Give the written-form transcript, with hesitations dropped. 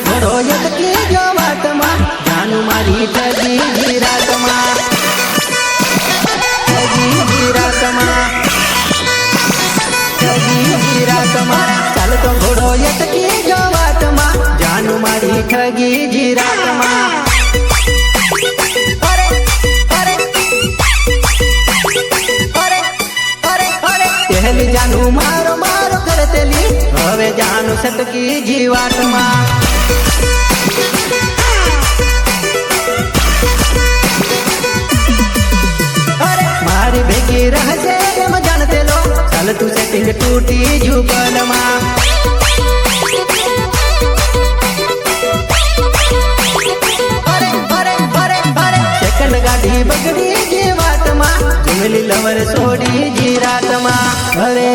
घोड़ो यतकी जो वाट में जानू मारी ठगी जीरात में ठगी जीरात में ठगी जीरात में चल तो घोड़ो यतकी जो वाट में जानू मारी ठगी जीरात में पहली जानू मारो मारो करतेली हवे जानू सटकी जीवात में मारी भेगी रह जे एम जानते लो चल तू सेटिंग टूटी जुगल में सेकंड गाड़ी बगड़ी जीवात में जुमली लवर सोड़ी जीरात में अरे